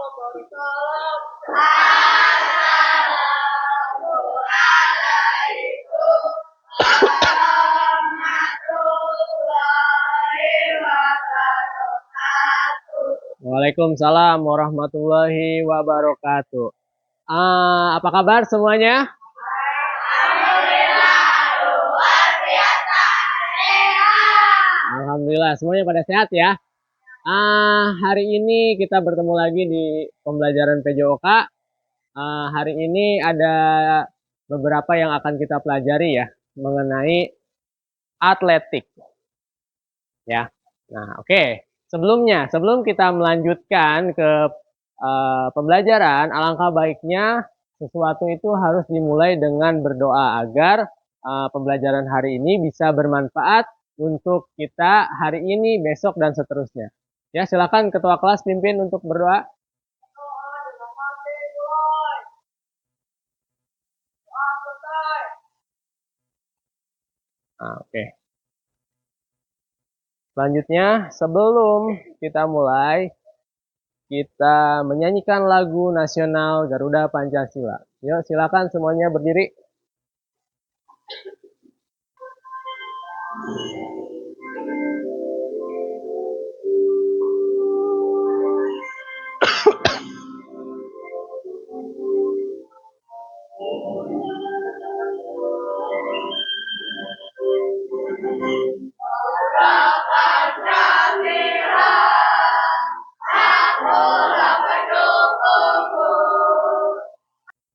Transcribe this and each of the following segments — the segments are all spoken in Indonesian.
Waalaikumsalam warahmatullahi wabarakatuh. Apa kabar semuanya? Alhamdulillah semuanya pada sehat ya. Hari ini kita bertemu lagi di pembelajaran PJOK. Hari ini ada beberapa yang akan kita pelajari ya mengenai atletik. Ya. Nah, oke. Sebelum kita melanjutkan ke pembelajaran, alangkah baiknya sesuatu itu harus dimulai dengan berdoa agar pembelajaran hari ini bisa bermanfaat untuk kita hari ini, besok, dan seterusnya. Ya, silakan ketua kelas pimpin untuk berdoa. Oke. Selanjutnya, sebelum kita mulai, kita menyanyikan lagu nasional Garuda Pancasila. Yuk, silakan semuanya berdiri.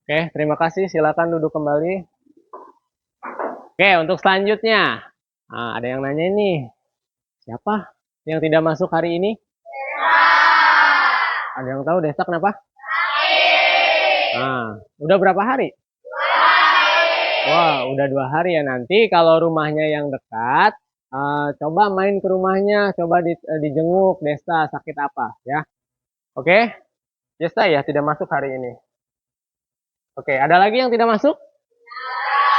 Oke, terima kasih. Silakan duduk kembali. Oke, untuk selanjutnya. Ada yang nanya ini. Siapa yang tidak masuk hari ini? Ada yang tahu Desa kenapa? Udah berapa hari? 2 hari. Wah, udah 2 hari ya. Nanti kalau rumahnya yang dekat, coba main ke rumahnya, coba dijenguk Desa sakit apa ya. Oke? Desa ya tidak masuk hari ini. Oke, ada lagi yang tidak masuk?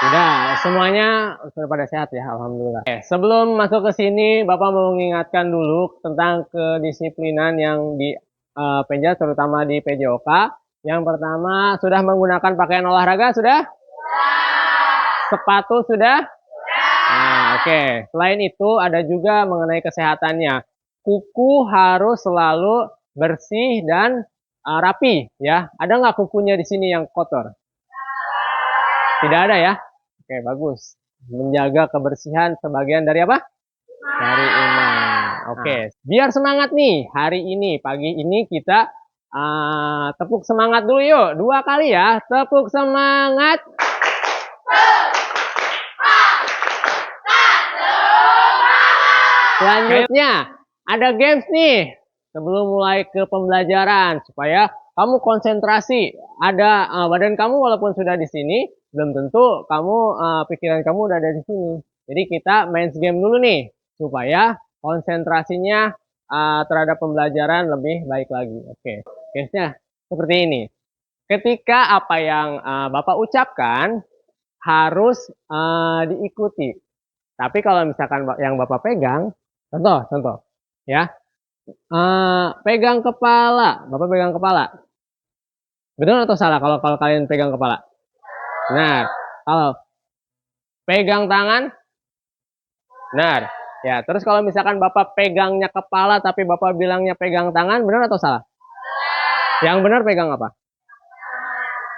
Tidak, semuanya sudah pada sehat ya, alhamdulillah. Sebelum masuk ke sini, Bapak mau mengingatkan dulu tentang kedisiplinan yang di Penja, terutama di PJOK. Yang pertama, sudah menggunakan pakaian olahraga, sudah? Sepatu sudah? Oke. Selain itu, ada juga mengenai kesehatannya. Kuku harus selalu bersih dan rapi ya. Ada nggak kukunya di sini yang kotor? Tidak ada ya? Oke, bagus. Menjaga kebersihan sebagian dari apa? Dari iman. Oke, biar semangat nih. Hari ini, pagi ini kita tepuk semangat dulu yuk. 2 kali ya. Tepuk semangat. Selanjutnya, ada games nih. Sebelum mulai ke pembelajaran, supaya kamu konsentrasi. Ada badan kamu walaupun sudah di sini, belum tentu kamu pikiran kamu udah ada di sini. Jadi kita main game dulu nih, supaya konsentrasinya terhadap pembelajaran lebih baik lagi. Oke, gamesnya seperti ini. Ketika apa yang Bapak ucapkan harus diikuti. Tapi kalau misalkan yang Bapak pegang, contoh, ya, pegang kepala, Bapak pegang kepala. Betul atau salah kalau kalian pegang kepala? Benar. Kalau pegang tangan? Benar. Ya, terus kalau misalkan Bapak pegangnya kepala tapi Bapak bilangnya pegang tangan, benar atau salah? Yang benar pegang apa?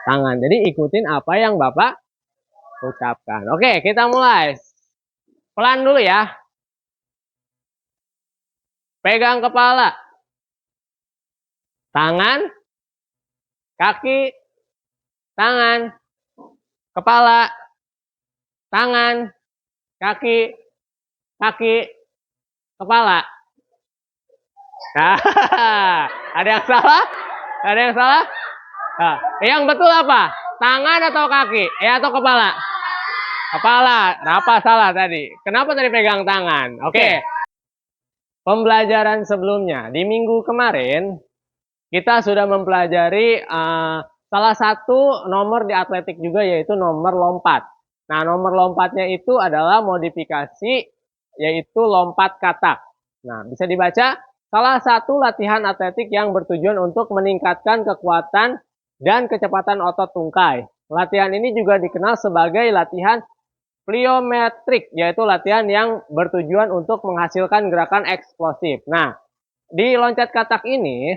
Tangan. Jadi ikutin apa yang Bapak ucapkan. Oke, kita mulai. Pelan dulu ya. Pegang kepala. Tangan. Kaki. Tangan. Kepala. Tangan. Kaki. Kaki. Kepala. Nah, ada yang salah? Ada yang salah? Nah, yang betul apa? Tangan atau kaki? Atau kepala? Kepala. Apa salah tadi? Kenapa tadi pegang tangan? Oke. Pembelajaran sebelumnya. Di minggu kemarin, kita sudah mempelajari salah satu nomor di atletik juga, yaitu nomor lompat. Nah, nomor lompatnya itu adalah modifikasi, yaitu lompat katak. Nah, bisa dibaca salah satu latihan atletik yang bertujuan untuk meningkatkan kekuatan dan kecepatan otot tungkai. Latihan ini juga dikenal sebagai latihan pliometrik, yaitu latihan yang bertujuan untuk menghasilkan gerakan eksplosif. Nah, di loncat katak ini,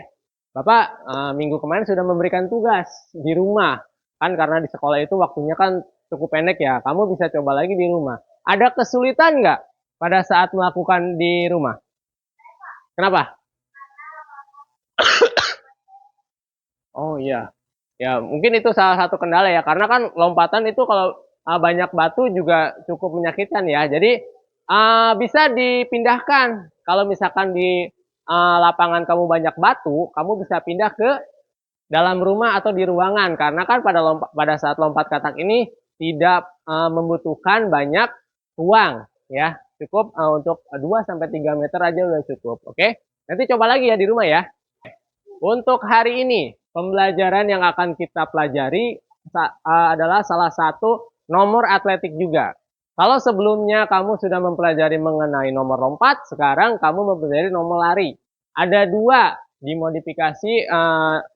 Bapak minggu kemarin sudah memberikan tugas di rumah. Kan karena di sekolah itu waktunya kan cukup pendek ya, kamu bisa coba lagi di rumah. Ada kesulitan nggak pada saat melakukan di rumah? Kenapa? Oh iya, ya mungkin itu salah satu kendala ya, karena kan lompatan itu kalau banyak batu juga cukup menyakitkan ya. Jadi bisa dipindahkan. Kalau misalkan di lapangan kamu banyak batu, kamu bisa pindah ke dalam rumah atau di ruangan, karena kan pada saat lompat katak ini tidak membutuhkan banyak ruang ya. Cukup untuk 2 sampai 3 meter aja udah cukup. Oke. Nanti coba lagi ya di rumah ya. Untuk hari ini, pembelajaran yang akan kita pelajari adalah salah satu nomor atletik juga. Kalau sebelumnya kamu sudah mempelajari mengenai nomor lompat, sekarang kamu mempelajari nomor lari. Ada dua dimodifikasi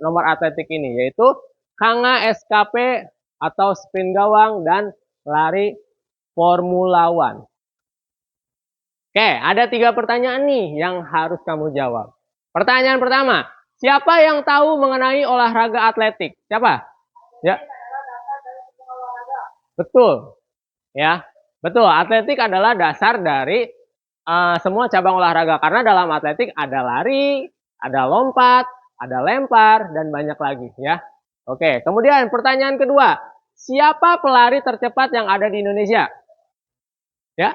nomor atletik ini, yaitu Kanga SKP atau sprint gawang dan lari Formula One. Oke, ada 3 pertanyaan nih yang harus kamu jawab. Pertanyaan pertama, siapa yang tahu mengenai olahraga atletik? Siapa? Ya. Betul. Ya. Betul, atletik adalah dasar dari semua cabang olahraga, karena dalam atletik ada lari, ada lompat, ada lempar, dan banyak lagi ya. Oke, kemudian pertanyaan kedua, siapa pelari tercepat yang ada di Indonesia? Ya,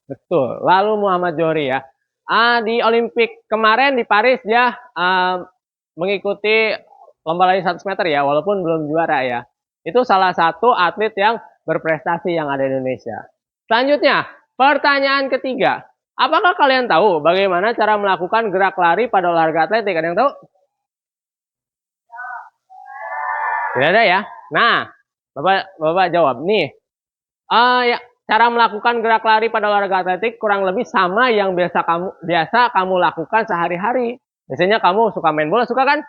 betul. Lalu Muhammad Johri ya. Di Olimpik kemarin di Paris dia mengikuti lomba lari 100 meter ya, walaupun belum juara ya. Itu salah satu atlet yang berprestasi yang ada di Indonesia. Selanjutnya, pertanyaan ketiga. Apakah kalian tahu bagaimana cara melakukan gerak lari pada olahraga atletik? Ada yang tahu? Tidak ada ya? Nah, Bapak jawab nih. Ya, cara melakukan gerak lari pada olahraga atletik kurang lebih sama yang biasa kamu lakukan sehari-hari. Biasanya kamu suka main bola, suka kan?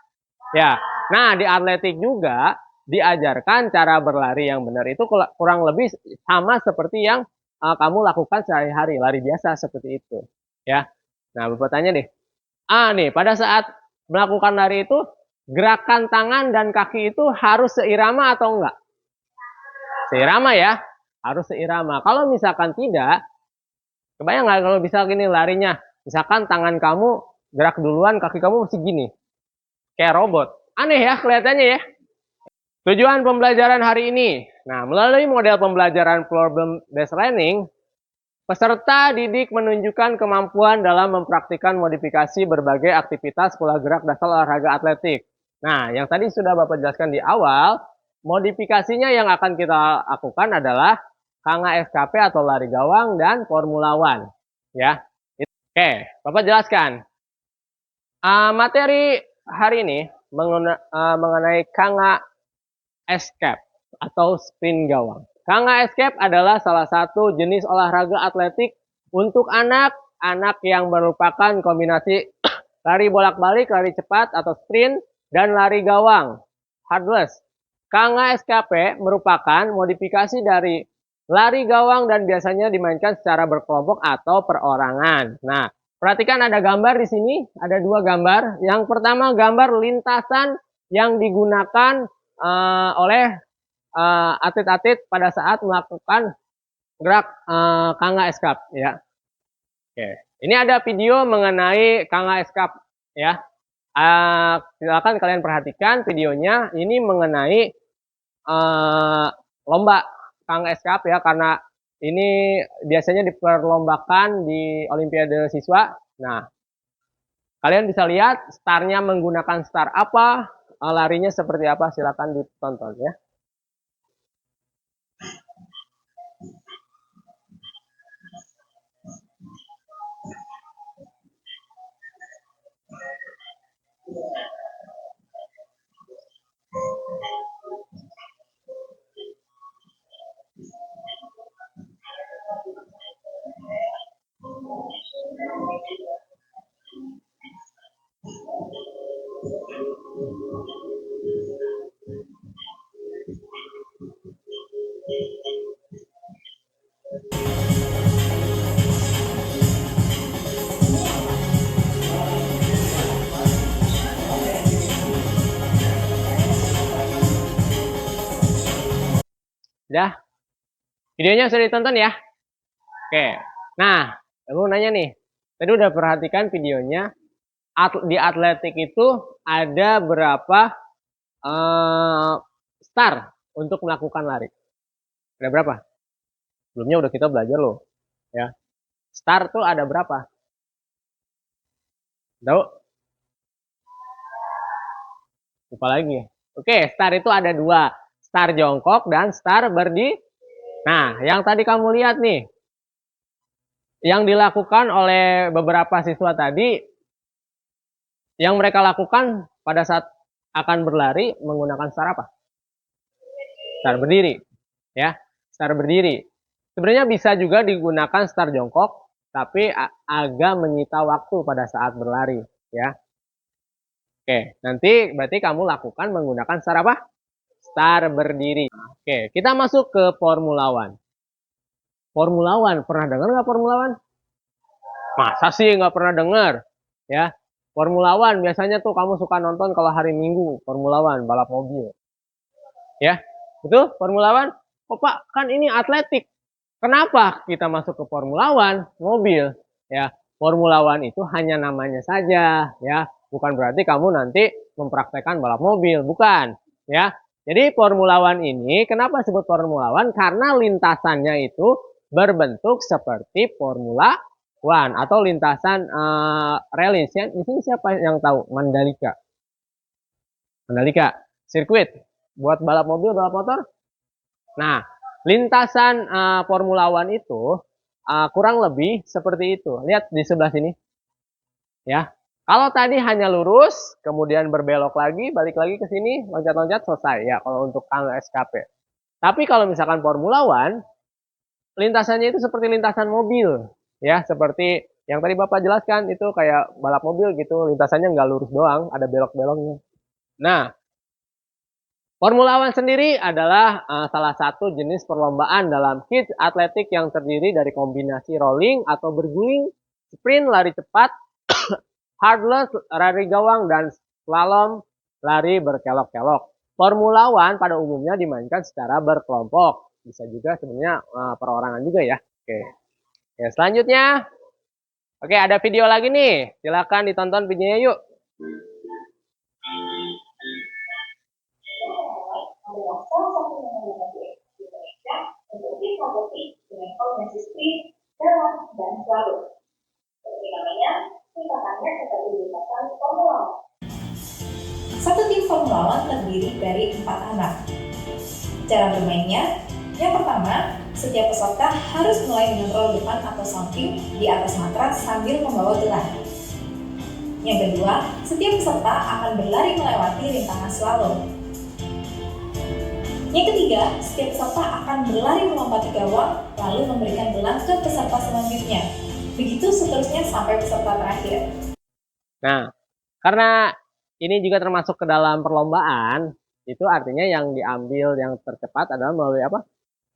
Ya. Nah, di atletik juga diajarkan cara berlari yang benar itu kurang lebih sama seperti yang kamu lakukan sehari-hari, lari biasa seperti itu. Ya. Nah, Bapak tanya deh. Nih, pada saat melakukan lari itu gerakan tangan dan kaki itu harus seirama atau enggak? Seirama ya, harus seirama. Kalau misalkan tidak, kebayang nggak kalau bisa gini larinya? Misalkan tangan kamu gerak duluan, kaki kamu masih gini, kayak robot. Aneh ya kelihatannya ya. Tujuan pembelajaran hari ini. Nah, melalui model pembelajaran problem based learning, peserta didik menunjukkan kemampuan dalam mempraktikkan modifikasi berbagai aktivitas pola gerak dasar olahraga atletik. Nah, yang tadi sudah Bapak jelaskan di awal, modifikasinya yang akan kita lakukan adalah Kanga SKP atau lari gawang dan Formula One. Ya. Oke, Bapak jelaskan. Materi hari ini mengenai Kanga Escape atau sprint gawang. Kanga Escape adalah salah satu jenis olahraga atletik untuk anak-anak yang merupakan kombinasi lari bolak-balik, lari cepat atau sprint, dan lari gawang, hurdles. Kanga Escape merupakan modifikasi dari lari gawang dan biasanya dimainkan secara berkelompok atau perorangan. Nah, perhatikan ada gambar di sini, ada 2 gambar. Yang pertama gambar lintasan yang digunakan oleh atlet-atlet pada saat melakukan gerak Kanga Escape ya. Oke. Ini ada video mengenai Kanga Escape ya. Silakan kalian perhatikan videonya. Ini mengenai lomba Kanga Escape ya, karena ini biasanya diperlombakan di Olimpiade siswa. Nah, kalian bisa lihat startnya menggunakan start apa, larinya seperti apa, silakan ditonton ya. Udah? Videonya sudah ditonton ya? Oke. Nah, aku nanya nih. Tadi udah perhatikan videonya. Di atletik itu ada berapa start untuk melakukan lari? Ada berapa? Sebelumnya udah kita belajar loh. Ya. Start tuh ada berapa? Tahu? Lupa lagi. Oke, start itu ada dua. Start jongkok dan start berdiri. Nah, yang tadi kamu lihat nih. Yang dilakukan oleh beberapa siswa tadi, yang mereka lakukan pada saat akan berlari menggunakan start apa? Start berdiri. Ya, start berdiri. Sebenarnya bisa juga digunakan start jongkok, tapi agak menyita waktu pada saat berlari. Ya. Oke, nanti berarti kamu lakukan menggunakan start apa? Start berdiri. Oke, kita masuk ke Formula One. Formula One, pernah dengar nggak Formula One? Masa sih nggak pernah dengar? Ya, Formula One biasanya tuh kamu suka nonton kalau hari Minggu, Formula One, balap mobil. Ya, betul? Formula One? Oh Pak, kan ini atletik. Kenapa kita masuk ke Formula One? Mobil. Ya, Formula One itu hanya namanya saja. Ya, bukan berarti kamu nanti mempraktekkan balap mobil, bukan. Ya, jadi Formula One ini kenapa disebut Formula One? Karena lintasannya itu berbentuk seperti Formula One atau lintasan rally. Di sini siapa yang tahu Mandalika? Mandalika, sirkuit buat balap mobil, balap motor. Nah, lintasan Formula One itu kurang lebih seperti itu. Lihat di sebelah sini. Ya. Kalau tadi hanya lurus, kemudian berbelok lagi, balik lagi ke sini, loncat-loncat, selesai. Ya, kalau untuk SKP. Tapi kalau misalkan Formula One, lintasannya itu seperti lintasan mobil. Ya, seperti yang tadi Bapak jelaskan, itu kayak balap mobil gitu. Lintasannya nggak lurus doang, ada belok-beloknya. Nah, Formula One sendiri adalah salah satu jenis perlombaan dalam kids atletik yang terdiri dari kombinasi rolling atau berguling, sprint lari cepat, hurdles lari gawang, dan slalom lari berkelok-kelok. Formula One pada umumnya dimainkan secara berkelompok. Bisa juga sebenarnya perorangan juga ya. Oke. Ya, selanjutnya. Oke, ada video lagi nih. Silakan ditonton videonya yuk. Adalah salah satu yang di Indonesia untuk kompetisi dengan kombinasi sprint, jalan, dan slalom. Seperti namanya, singkatannya seperti lintasan Formula One. Satu tim Formula One terdiri dari 4 anak. Cara bermainnya, yang pertama, setiap peserta harus mulai dengan roll depan atau samping di atas matras sambil membawa gelang. Yang kedua, setiap peserta akan berlari melewati rintangan slalom. Yang ketiga, setiap peserta akan berlari melompati gawang, lalu memberikan gelang ke peserta selanjutnya. Begitu seterusnya sampai peserta terakhir. Nah, karena ini juga termasuk ke dalam perlombaan, itu artinya yang diambil yang tercepat adalah melalui apa?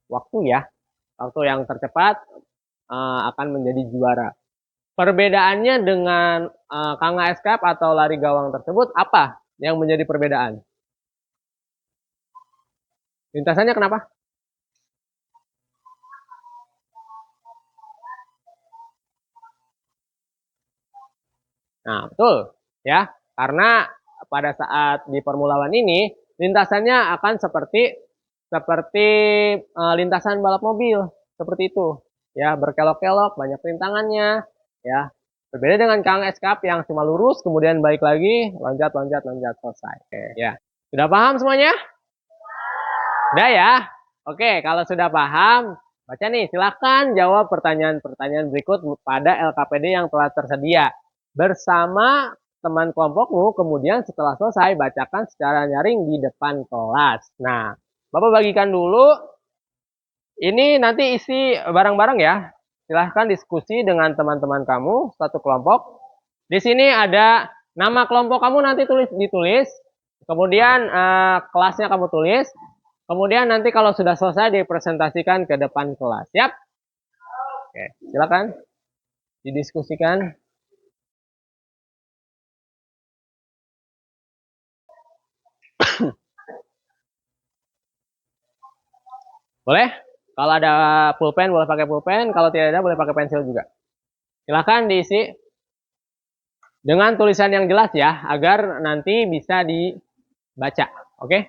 Waktu ya. Waktu yang tercepat akan menjadi juara. Perbedaannya dengan Kanga Escape atau lari gawang tersebut apa yang menjadi perbedaan? Lintasannya kenapa? Nah, betul ya. Karena pada saat di Formula One ini lintasannya akan seperti lintasan balap mobil, seperti itu. Ya, berkelok-kelok, banyak rintangannya, ya. Berbeda dengan Kang Escape yang cuma lurus kemudian balik lagi, loncat selesai. Oke, ya. Sudah paham semuanya? Udah ya? Oke, kalau sudah paham, baca nih, silakan jawab pertanyaan-pertanyaan berikut pada LKPD yang telah tersedia. Bersama teman kelompokmu, kemudian setelah selesai, bacakan secara nyaring di depan kelas. Nah, Bapak bagikan dulu. Ini nanti isi bareng-bareng ya. Silahkan diskusi dengan teman-teman kamu, satu kelompok. Di sini ada Nama kelompok kamu nanti ditulis, kemudian kelasnya kamu tulis, kemudian nanti kalau sudah selesai dipresentasikan ke depan kelas. Siap? Oke, silakan didiskusikan. Boleh? Kalau ada pulpen boleh pakai pulpen, kalau tidak ada boleh pakai pensil juga. Silahkan diisi dengan tulisan yang jelas ya, agar nanti bisa dibaca. Oke?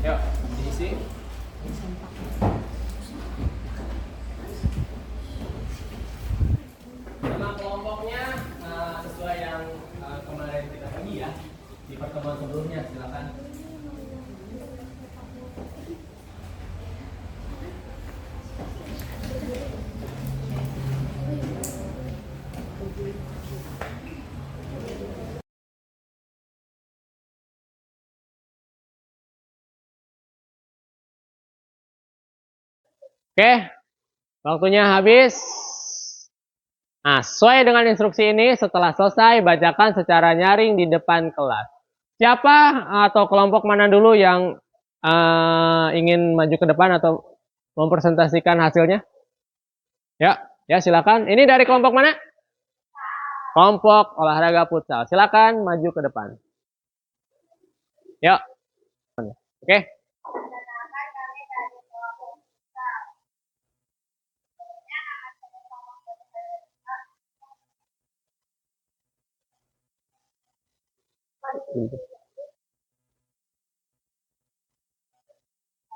Yuk, diisi. Nama kelompoknya sesuai yang kemarin kita bagi ya di pertemuan sebelumnya, silakan. Oke, waktunya habis. Nah, sesuai dengan instruksi ini, setelah selesai, bacakan secara nyaring di depan kelas. Siapa atau kelompok mana dulu yang ingin maju ke depan atau mempresentasikan hasilnya? Ya, silakan. Ini dari kelompok mana? Kelompok olahraga futsal. Silakan maju ke depan. Yuk. Oke.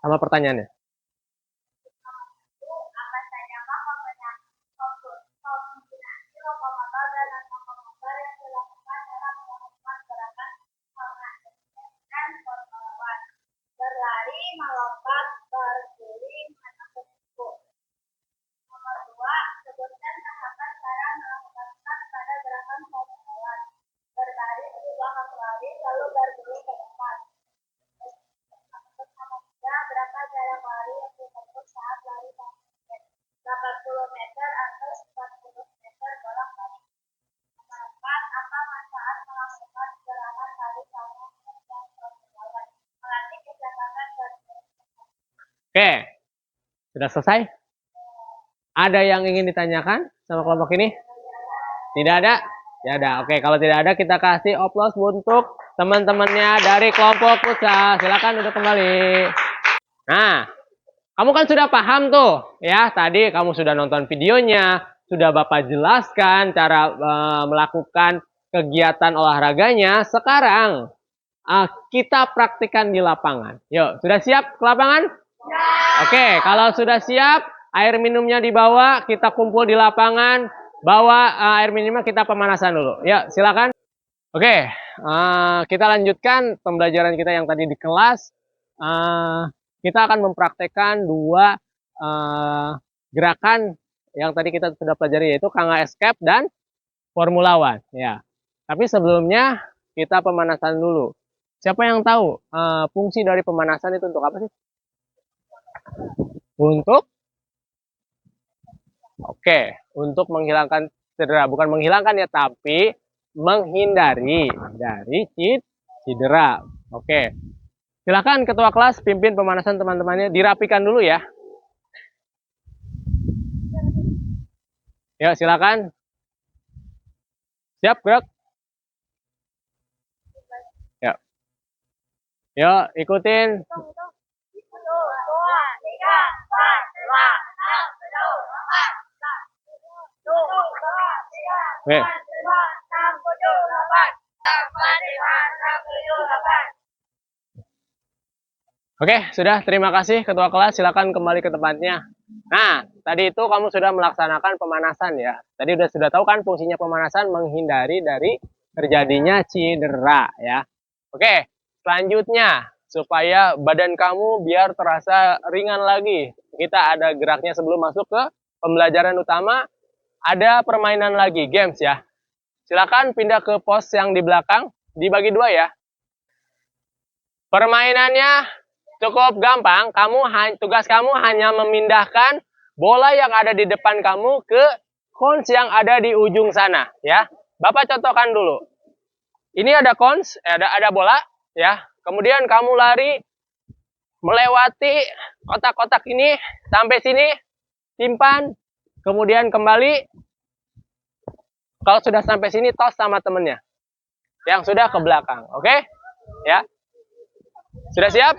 Sama pertanyaannya. Berlari, melompat, berguling, menembus buku. Nomor 2, sebutkan tahapan cara melakukan pada gerakan formula 1. Berlari di belakang lari, lalu berguling ke depan. Nomor 3, berapa jarak lari yang ditempuh saat lari 80 meter atau 40 meter bolak-balik. Nomor 4, apa manfaat melakukan gerakan lari sama dan formula 1? Melatih kecepatan bergerak. Oke. Sudah selesai? Ada yang ingin ditanyakan sama kelompok ini? Tidak ada? Ya ada. Oke, kalau tidak ada kita kasih oplos untuk teman-temannya dari kelompok futsal. Silakan duduk kembali. Nah, kamu kan sudah paham tuh ya. Tadi kamu sudah nonton videonya, sudah Bapak jelaskan cara melakukan kegiatan olahraganya. Sekarang kita praktikkan di lapangan. Yuk, sudah siap ke lapangan? Ya. Oke, kalau sudah siap, air minumnya dibawa, kita kumpul di lapangan, bawa air minumnya, kita pemanasan dulu. Ya, silakan. Oke, kita lanjutkan pembelajaran kita yang tadi di kelas. Kita akan mempraktekkan dua gerakan yang tadi kita sudah pelajari, yaitu Kanga Escape dan Formula One. Ya, tapi sebelumnya kita pemanasan dulu. Siapa yang tahu fungsi dari pemanasan itu untuk apa sih? Untuk menghilangkan cedera, bukan menghilangkan ya, tapi menghindari dari cedera. Oke. Silakan ketua kelas pimpin pemanasan teman-temannya, dirapikan dulu ya. Yuk, silakan. Siap, gerak. Yuk. Yuk, ikutin. 1, 2, 3, 4, 5, 6, 7, 8. Oke. Oke, sudah. Terima kasih ketua kelas. Silakan kembali ke tempatnya. Nah, tadi itu kamu sudah melaksanakan pemanasan ya. Tadi sudah tahu kan fungsinya pemanasan, menghindari dari terjadinya cedera ya. Oke, selanjutnya supaya badan kamu biar terasa ringan lagi, kita ada geraknya sebelum masuk ke pembelajaran utama. Ada permainan lagi, games ya. Silakan pindah ke pos yang di belakang, dibagi dua ya. Permainannya cukup gampang. Tugas kamu hanya memindahkan bola yang ada di depan kamu ke cones yang ada di ujung sana, ya. Bapak contohkan dulu. Ini ada cones, ada bola, ya. Kemudian kamu lari melewati kotak-kotak ini sampai sini, simpan, kemudian kembali. Kalau sudah sampai sini, tos sama temennya yang sudah ke belakang, oke? Ya. Sudah siap?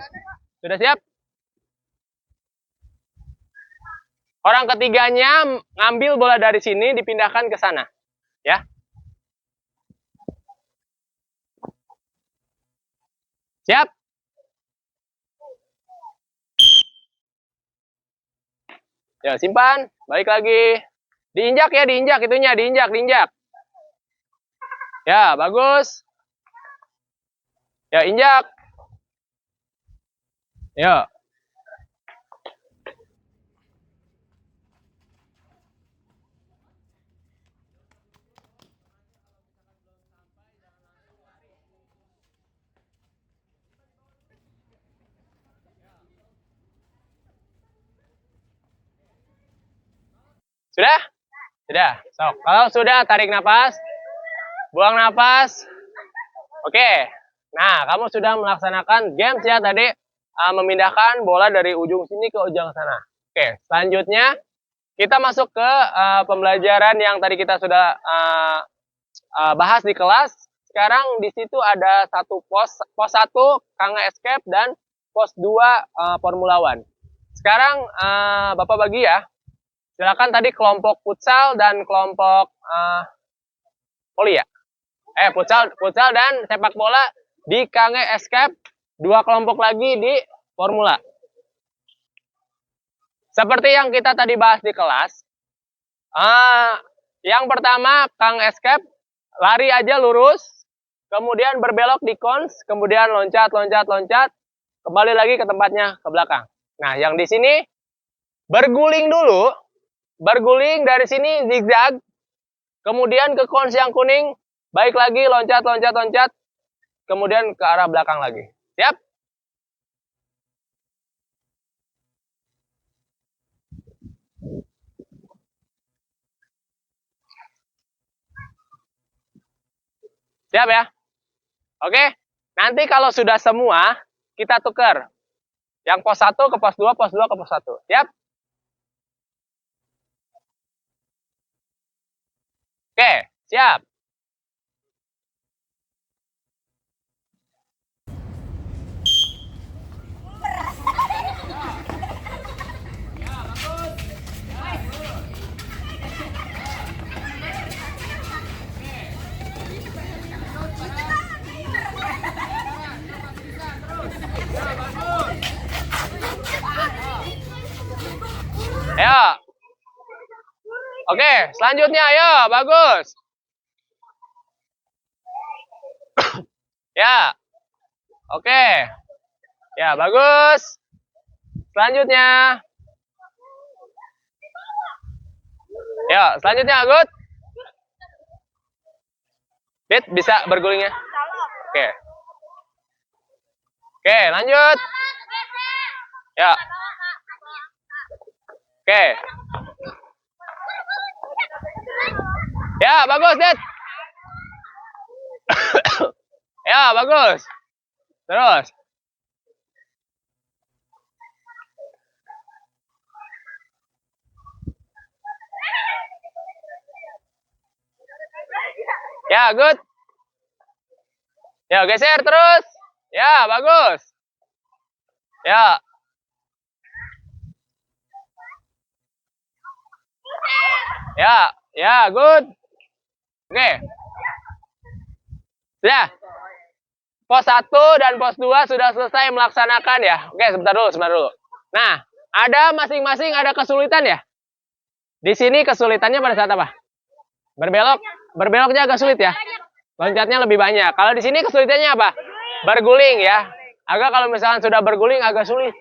Sudah siap? Orang ketiganya ngambil bola dari sini, dipindahkan ke sana. Ya. Siap? Ya, simpan. Balik lagi. Diinjak ya, diinjak itunya, diinjak. Ya, bagus. Ya, injak. Ya. Sudah? Sudah. Sok. Kalau sudah, tarik nafas. Buang nafas. Oke. Nah, kamu sudah melaksanakan games ya tadi. Memindahkan bola dari ujung sini ke ujung sana. Oke. Selanjutnya, kita masuk ke pembelajaran yang tadi kita sudah bahas di kelas. Sekarang di situ ada satu pos 1 Kanga Escape dan pos 2 Formula One. Sekarang Bapak bagi ya. Silakan tadi kelompok futsal dan kelompok voli ya. Futsal dan sepak bola di Kanga Escape, 2 kelompok lagi di Formula. Seperti yang kita tadi bahas di kelas, yang pertama Kang Escape, lari aja lurus, kemudian berbelok di cones, kemudian loncat, kembali lagi ke tempatnya ke belakang. Nah, yang di sini berguling dulu, dari sini zigzag, kemudian ke cones yang kuning, baik lagi loncat, kemudian ke arah belakang lagi. Siap? Siap ya? Oke? Nanti kalau sudah semua, kita tukar. Yang pos 1 ke pos 2, pos 2 ke pos 1. Siap? Oke, siap. Ayo. Oke, selanjutnya ayo, bagus. Ya. Oke. Ya, bagus. Selanjutnya. Ya, selanjutnya Agut. Dit, bisa bergulingnya? Oke. Oke, lanjut. Ya. Oke. Ya, bagus, Dit. Ya, bagus. Terus. Ya, good. Ya, geser terus. Ya, bagus. Ya. Ya, good. Oke. Sudah. Pos 1 dan pos 2 sudah selesai melaksanakan ya. Oke, sebentar dulu. Nah, ada masing-masing ada kesulitan ya. Di sini kesulitannya pada saat apa? Berbeloknya agak sulit ya. Loncatnya lebih banyak. Kalau di sini kesulitannya apa? Berguling ya. Agak kalau misalkan sudah berguling agak sulit.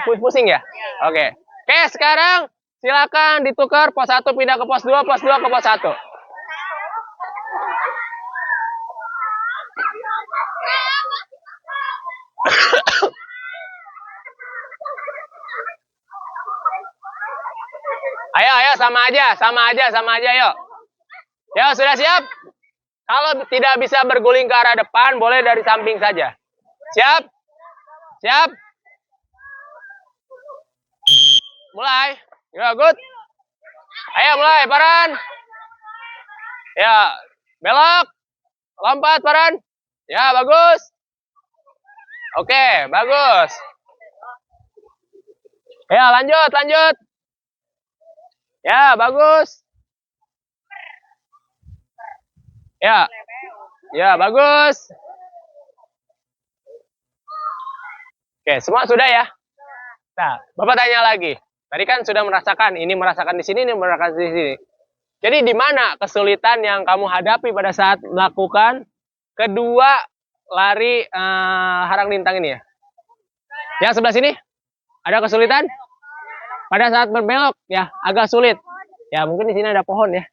Pusing ya? Oke. Oke, sekarang silakan ditukar pos 1 pindah ke pos 2, pos 2 ke pos 1. Ayo, ayo, sama aja, yuk. Yuk, sudah siap? Kalau tidak bisa berguling ke arah depan, boleh dari samping saja. Siap? Siap? Mulai. Ya, good. Ayo, mulai, Paran. Ya, belok. Lompat, Paran. Ya, bagus. Oke, bagus. Ya, lanjut, lanjut. Ya, bagus. Ya. Ya, bagus. Oke, semua sudah ya? Nah, Bapak tanya lagi. Tadi kan sudah merasakan, ini merasakan di sini, ini merasakan di sini. Jadi di mana kesulitan yang kamu hadapi pada saat melakukan kedua lari harang lintang ini ya? Yang sebelah sini ada kesulitan? Pada saat berbelok ya, agak sulit. Ya, mungkin di sini ada pohon ya.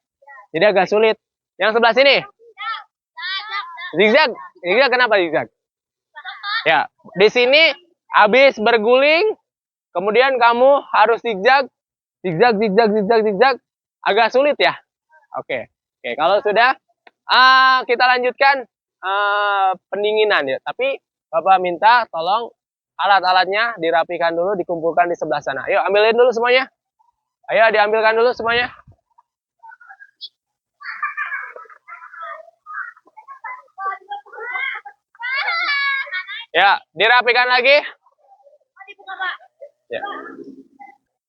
Jadi agak sulit. Yang sebelah sini? Zigzag. Zigzag kenapa zigzag? Ya, di sini habis berguling, kemudian kamu harus zigzag, zigzag, zigzag, zigzag, zigzag, agak sulit ya. Oke, oke. Kalau sudah, kita lanjutkan pendinginan ya. Tapi Bapak minta tolong alat-alatnya dirapikan dulu, dikumpulkan di sebelah sana. Ayo, ambilin dulu semuanya. Ayo, diambilkan dulu semuanya. Ya, dirapikan lagi. Ya.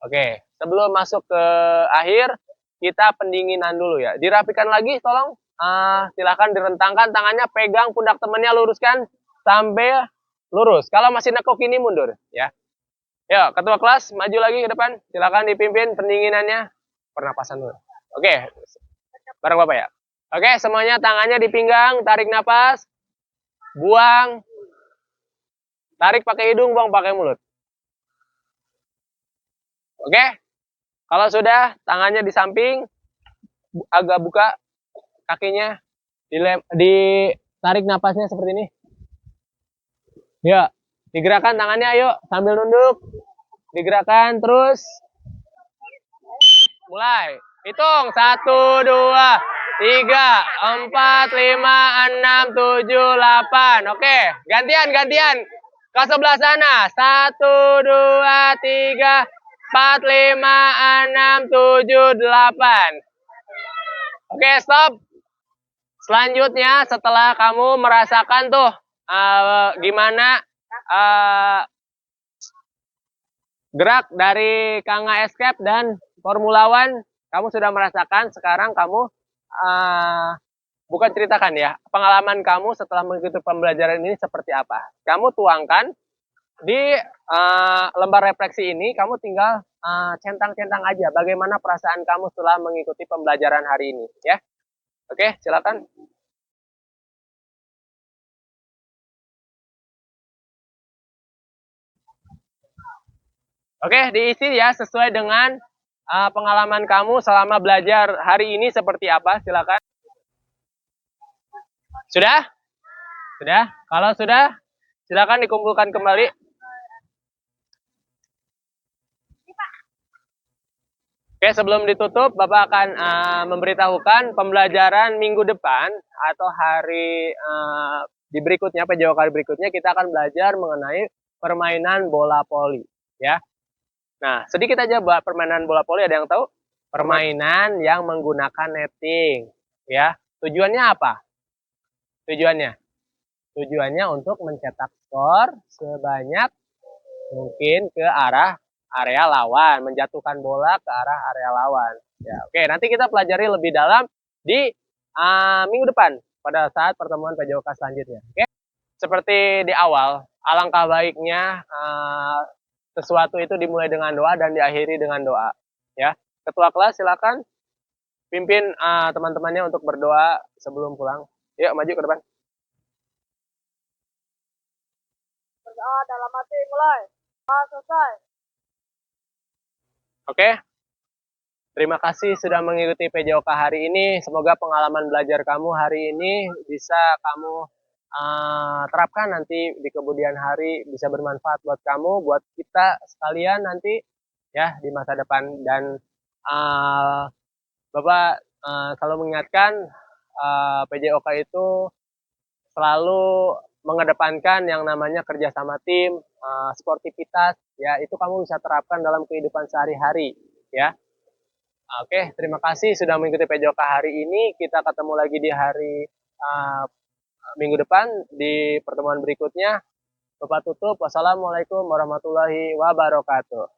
Oke, sebelum masuk ke akhir, kita pendinginan dulu ya. Dirapikan lagi, tolong. Silakan direntangkan tangannya, pegang pundak temannya, luruskan sampai lurus. Kalau masih nekuk ini mundur, ya. Ya, ketua kelas maju lagi ke depan. Silakan dipimpin pendinginannya. Pernapasan dulu. Oke, bareng Bapak ya. Oke, semuanya tangannya di pinggang, tarik napas, buang, tarik pakai hidung, buang pakai mulut. Oke, kalau sudah tangannya di samping, agak buka kakinya, ditarik napasnya seperti ini. Ya, digerakkan tangannya, ayo sambil nunduk, digerakkan terus. Mulai, hitung 1, 2, 3, 4, 5, 6, 7, 8. Oke, gantian ke sebelah sana. 1, 2, 3, 4, 5, 6, 7, 8. Oke, stop. Selanjutnya setelah kamu merasakan tuh gimana gerak dari Kanga Escape dan Formula One, kamu sudah merasakan. Sekarang kamu bukan ceritakan ya, pengalaman kamu setelah mengikuti pembelajaran ini seperti apa. Kamu tuangkan di lembar refleksi ini, kamu tinggal centang-centang aja bagaimana perasaan kamu setelah mengikuti pembelajaran hari ini ya. Oke, silakan. Oke, diisi ya sesuai dengan pengalaman kamu selama belajar hari ini seperti apa, silakan. Sudah? Sudah? Kalau sudah, silakan dikumpulkan kembali. Oke, sebelum ditutup, Bapak akan memberitahukan pembelajaran minggu depan atau hari di berikutnya, PJOK berikutnya, kita akan belajar mengenai permainan bola voli. Ya. Nah, sedikit aja buat permainan bola voli, ada yang tahu? Permainan yang menggunakan netting. Ya. Tujuannya apa? Tujuannya untuk mencetak skor sebanyak mungkin ke arah area lawan, menjatuhkan bola ke arah area lawan. Ya, oke, nanti kita pelajari lebih dalam di minggu depan pada saat pertemuan PJOK selanjutnya. Oke, seperti di awal, alangkah baiknya sesuatu itu dimulai dengan doa dan diakhiri dengan doa. Ya, ketua kelas silakan pimpin teman-temannya untuk berdoa sebelum pulang. Yuk, maju ke depan. Berdoa dalam hati, mulai. Selesai. Oke. Terima kasih sudah mengikuti PJOK hari ini. Semoga pengalaman belajar kamu hari ini bisa kamu terapkan nanti di kemudian hari, bisa bermanfaat buat kamu, buat kita sekalian nanti ya di masa depan. Dan uh, Bapak selalu mengingatkan PJOK itu selalu mengedepankan yang namanya kerjasama tim, sportivitas, ya itu kamu bisa terapkan dalam kehidupan sehari-hari, ya. Oke, terima kasih sudah mengikuti PJOK hari ini. Kita ketemu lagi di hari minggu depan di pertemuan berikutnya. Bapak tutup. Wassalamualaikum warahmatullahi wabarakatuh.